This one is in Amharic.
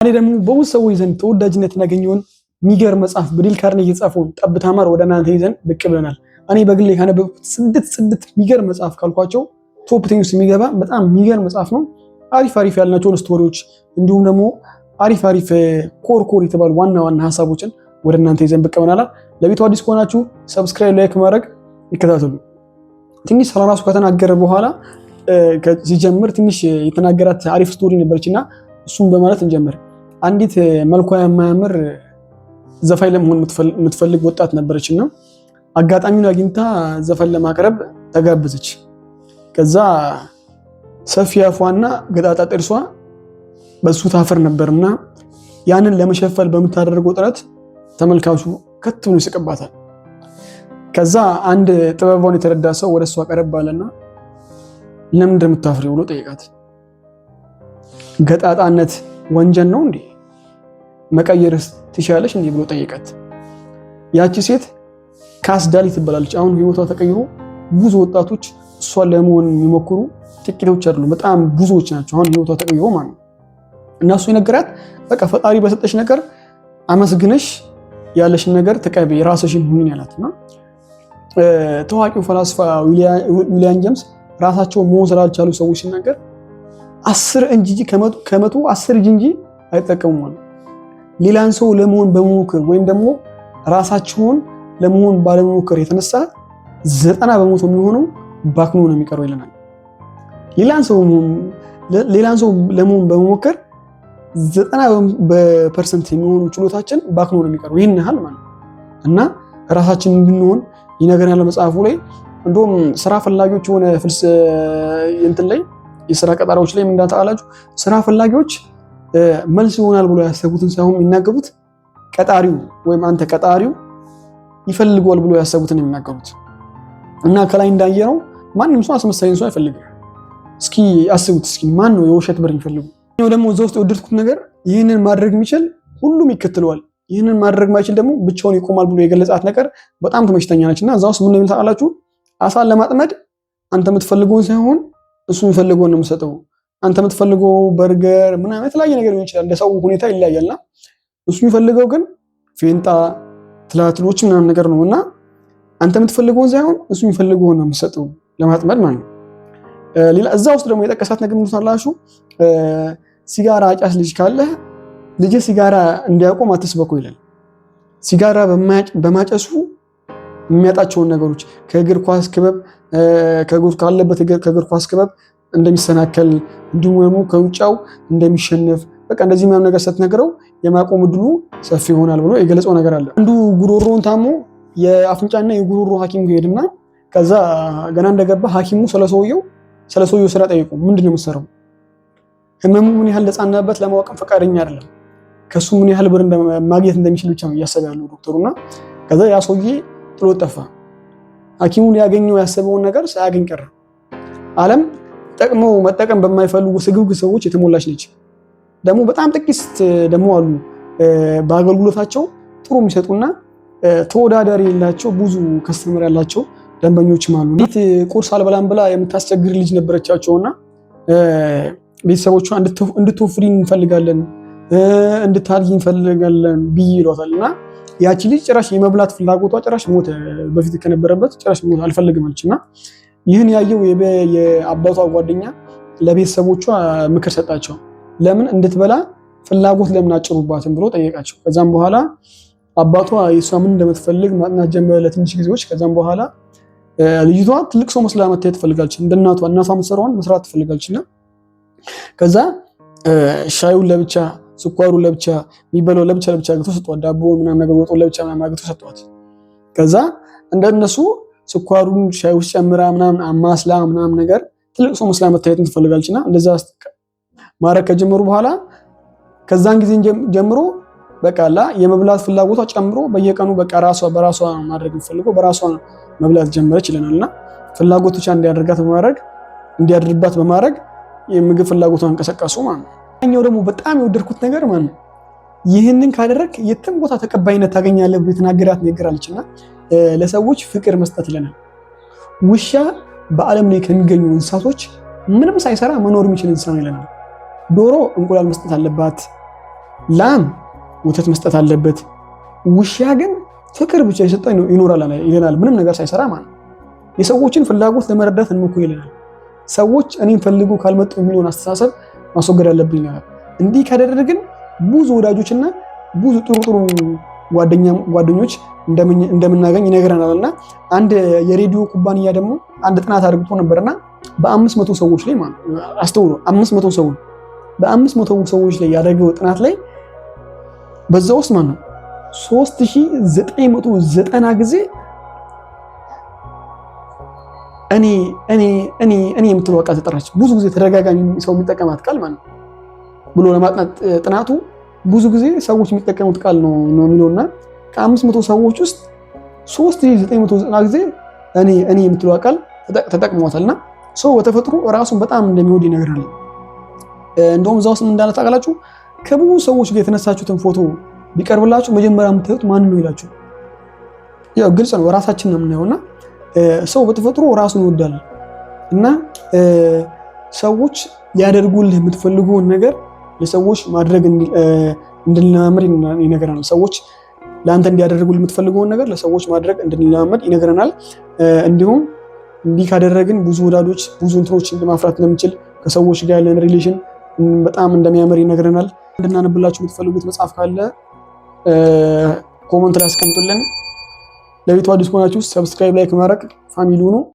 ዛሬ ደግሞ በብዙ ሰዎች ዘንድ ተወዳጅነትን ያገኘውን የሚገርም መጽሐፍ በዴል ካርኔጊ የጻፈውን ጠብታ ማር ወደ እናንተ ይዘን ብቅ ብለናል። እኔ በግሌ ካነበብኩት ጽድት የሚገርም መጽሐፍ ካልኳቸው ቶፕ 10 ውስጥ የሚገባ በጣም የሚገርም መጽሐፍ ነው። አሪፍ ያልናቸውን ስቶሪዎች እንዲሁም ደግሞ አሪፍ ኮር የተባሉ ዋና ሀሳቦችን ወደ እናንተ ይዘን ብቅ ብለናል። ለቤቱ አዲስ ከሆናችሁ ሰብስክራይብ፣ ላይክ ማድረግ ይከታተሉ። ትንሽ ስለራሱ ከተናገረ በኋላ ሲጀምር ትንሽ የተናገራት አሪፍ ስቶሪ ነበረችና እሱም በማለት እንጀምር። አንዲት መልኳ የማያምር ዘፋኝ ለመሆን የምትፈልግ ወጣት ነበረችና አጋጣሚውን አግኝታ ዘፈን ለማቅረብ ተጋበዘች። ከዛ ሰፊ አፏና ገጣጣ ጥርሷ በሱ ታፈር ነበርና ያንን ለመሸፈል በምታደርገው ጥረት ተመልካቹ ከት ብሎ ይስቅባታል። ከዛ አንድ ጥበቧን የተረዳ ሰው ወደሷ ቀረብ አለና ለምን እንደምታፍሪው ብሎ ጠይቃት። ገጣጣነት ወንጀል ነው እንዴ? መቀየርስ ትችያለሽ እንዴ ብሎ ጠይቃት። ያቺ ሴት ካስዳሊ ትባላለች። አሁን ህይወቷ ተቀይሮ ብዙ ወጣቶች እሷን ለመሆን የሚሞክሩ ጥቂቶች አይደሉም፣ በጣም ብዙዎች ናቸው። አሁን ህይወቷ ተቀይሮ ማለት ነው። እና እሱ የነገራት በቃ ፈጣሪ በሰጠሽ ነገር አመስግነሽ ያለሽን ነገር ተቀበይ፣ ራስሽን ሁኚ ያላትና ታዋቂው ፈላስፋ ዊሊያም ጄምስ ራሳቸው መሆን ስላልቻሉ ሰዎች ሲናገር 10 እንጂ ከመቶ 10 እንጂ አይጠቀሙም ማለት። ሌላን ሰው ለመሆን በመሞከር ወይም ደግሞ ራሳቸውን ለመሆን ባለመሞከር የተነሳ 90% የሚሆነው ባክኖ ነው የሚቀረው ይለናል። ሌላን ሰው ለመሆን በመሞከር 90% የሚሆኑ ችሎታችን ባክኖ ነው የሚቀረው። ይህን ያህል ማለት እና ራሳችን እንድንሆን ይነገራል መጽሐፉ ላይ። እንደውም ስራ ፈላጊዎች የሆነ ፍልስ እንትን ላይ የስራ ቀጣሪዎች ላይ ምን እንዳታላችሁ፣ ስራ ፈላጊዎች መልስ ይሆናል ብሎ ያሰቡትን ሳይሆን የሚናገሩት ቀጣሪው ወይም አንተ ቀጣሪው ይፈልገዋል ብሎ ያሰቡትን የሚናገሩት። እና ከላይ እንዳየነው ማንንም ሰው አስመሳይን ሰው አይፈልግም። እስኪ አስቡት፣ እስኪ ማን ነው የውሸት ብር የሚፈልጉ? ነው ደግሞ እዛ ውስጥ የወደድኩት ነገር ይህንን ማድረግ የሚችል ሁሉም ይከተለዋል፣ ይህንን ማድረግ ማይችል ደግሞ ብቻውን ይቆማል ብሎ የገለጻት ነገር በጣም ተመችተኛለች። እና እዛ ውስጥ ምን እንደምን ታውቃላችሁ? አሳን ለማጥመድ አንተ የምትፈልገውን ሳይሆን እሱ የሚፈልገውን ነው የምትሰጠው። አንተ የምትፈልገው በርገር ምናምን የተለያየ ነገር ሊሆን ይችላል፣ እንደ ሰው ሁኔታ ይለያያልና እሱ የሚፈልገው ግን ፌንጣ፣ ትላትሎች ምናምን ነገር ነው። እና አንተ የምትፈልገውን ሳይሆን እሱ የሚፈልገውን ነው የምትሰጠው ለማጥመድ ማለት ነው። ሌላ እዛ ውስጥ ደግሞ የጠቀሳት ነገር ምን ታላችሁ? ሲጋራ አጫስ ልጅ ካለ ልጅ ሲጋራ እንዲያቆም አትስበኩ ይላል። ሲጋራ በማጨሱ የሚያጣቸውን ነገሮች ከእግር ኳስ ክበብ ካለበት ከእግር ኳስ ክበብ እንደሚሰናከል እንዲሁም ደግሞ ከውጫው እንደሚሸነፍ በቃ እንደዚህ ምናምን ነገር ስትነግረው የማቆም እድሉ ሰፊ ይሆናል ብሎ የገለጸው ነገር አለ። አንዱ ጉሮሮውን ታሞ የአፍንጫና የጉሮሮ ሐኪም ሄድና ከዛ ገና እንደገባ ሐኪሙ ስለሰውየው ስራ ጠይቁ። ምንድነው የምትሰራው? ህመሙ ምን ያህል ለጻናበት ለማወቅ ፈቃደኛ አይደለም። ከሱ ምን ያህል ብር ማግኘት እንደሚችል ብቻ ነው እያሰበ ያለው ዶክተሩና ከዛ ያ ሰውዬ ጥሎ ጠፋ። ሐኪሙን ያገኘው ያሰበውን ነገር ሳያገኝ ቀረ። ዓለም መጠቀም በማይፈልጉ ስግብግ ሰዎች የተሞላች ነች። ደግሞ በጣም ጥቂት ደግሞ አሉ በአገልግሎታቸው ጥሩ የሚሰጡና ተወዳዳሪ የሌላቸው ብዙ ከስተመር ያላቸው ደንበኞችም አሉ። ቤት ቁርስ አልበላም ብላ የምታስቸግር ልጅ ነበረቻቸውና ቤተሰቦቿ እንድትወፍሪ እንፈልጋለን፣ እንድታድጊ እንፈልጋለን ብዬ ይሏታልና ያቺ ልጅ ጭራሽ የመብላት ፍላጎቷ ጭራሽ ሞተ። በፊት ከነበረበት ጭራሽ ሞት አልፈልግም አለችና ይህን ያየው የአባቷ ጓደኛ ለቤተሰቦቿ ምክር ሰጣቸው። ለምን እንድትበላ ፍላጎት ለምን አጭሩባትም ብሎ ጠየቃቸው። ከዛም በኋላ አባቷ የሷ ምን እንደምትፈልግ ማጥናት ጀመረ ለትንሽ ጊዜዎች። ከዛም በኋላ ልጅቷ ትልቅ ሰው መስላ መታየት ትፈልጋለች። እንደናቷ የምትሰራውን መስራት ትፈልጋለችና ከዛ ሻዩን ለብቻ፣ ስኳሩን ለብቻ፣ የሚበላው ለብቻ አግቶ ሰጧት። ዳቦ ምናምን ነገር ወጡ ለብቻ ምናምን አግቶ ሰጧት። ከዛ እንደነሱ ስኳሩን ሻይ ውስጥ ጨምራ ምናምን አማስላ ምናምን ነገር ትልቅ ሰው መስላ መታየት ትፈልጋለችና እንደዛ ማድረግ ከጀመሩ በኋላ ከዛን ጊዜ ጀምሮ በቃላ የመብላት ፍላጎቷ ጨምሮ በየቀኑ በቃ በራሷ ማድረግ የምትፈልገው በራሷ መብላት ጀመረች ይለናልና ፍላጎቶቿ እንዲያድርባት በማድረግ የምግብ ፍላጎቷን እንቀሰቀሱ ማለት ነው። ያኛው ደግሞ በጣም የወደድኩት ነገር ማለት ነው ይህንን ካደረክ የትም ቦታ ተቀባይነት ታገኛለህ ብሎ የተናገራት ነገር አለችና ለሰዎች ፍቅር መስጠት ይለናል። ውሻ በዓለም ላይ ከሚገኙ እንስሳቶች ምንም ሳይሰራ መኖር የሚችል እንስሳ ነው ይለናል። ዶሮ እንቁላል መስጠት አለባት፣ ላም ወተት መስጠት አለበት። ውሻ ግን ፍቅር ብቻ የሰጠ ይኖራል ይለናል፣ ምንም ነገር ሳይሰራ ማለት ነው። የሰዎችን ፍላጎት ለመረዳት እንሞክር ይለናል። ሰዎች እኔን ፈልጉ ካልመጡ የሚለውን አስተሳሰብ ማስወገድ አለብኝ ይላል። እንዲህ ካደረግን ብዙ ወዳጆችና ብዙ ጥሩ ጓደኞች እንደምናገኝ ይነግረናል። እና አንድ የሬዲዮ ኩባንያ ደግሞ አንድ ጥናት አድርጎ ነበርና በ500 ሰዎች ላይ ማለት አስተውሎ 500 ሰዎች በ500 ሰዎች ላይ ያደረገው ጥናት ላይ በዛ ውስጥ ማለት ነው 3990 ጊዜ እኔ የምትለው ቃል ተጠራች። ብዙ ጊዜ ተደጋጋሚ ሰው የሚጠቀማት ቃል ማለት ነው ብሎ ለማጥናት ጥናቱ ብዙ ጊዜ ሰዎች የሚጠቀሙት ቃል ነው የሚለውና ከ500 ሰዎች ውስጥ 3990 ጊዜ እኔ የምትለው ቃል ተጠቅሟታልና ሰው በተፈጥሮ ራሱን በጣም እንደሚወድ ይነግራል። እንደውም እዛ ውስጥ ምን እንዳለ ታውቃላችሁ? ከብዙ ሰዎች ጋር የተነሳችሁትን ፎቶ ቢቀርብላችሁ መጀመሪያ የምታዩት ማን ነው ይላችሁ። ያው ግልጽ ነው፣ ራሳችን ነው የምናየውና ሰው በተፈጥሮ ራሱን ይወዳል እና ሰዎች ሊያደርጉልህ የምትፈልገውን ነገር ለሰዎች ማድረግ እንድንለማመድ ይነግረናል። ሰዎች ለአንተ እንዲያደርጉልህ የምትፈልገውን ነገር ለሰዎች ማድረግ እንድንለማመድ ይነግረናል። እንዲሁም እንዲህ ካደረግን ብዙ ወዳጆች ብዙ እንትኖች ማፍራት እንደምንችል፣ ከሰዎች ጋር ያለን ሪሌሽን በጣም እንደሚያምር ይነግረናል። እንድናነብላችሁ የምትፈልጉት መጽሐፍ ካለ ኮመንት ላይ አስቀምጡልን። ለቤቱ አዲስ ከሆናችሁ ሰብስክራይብ፣ ላይክ ማድረግ ፋሚሊ ሁኑ።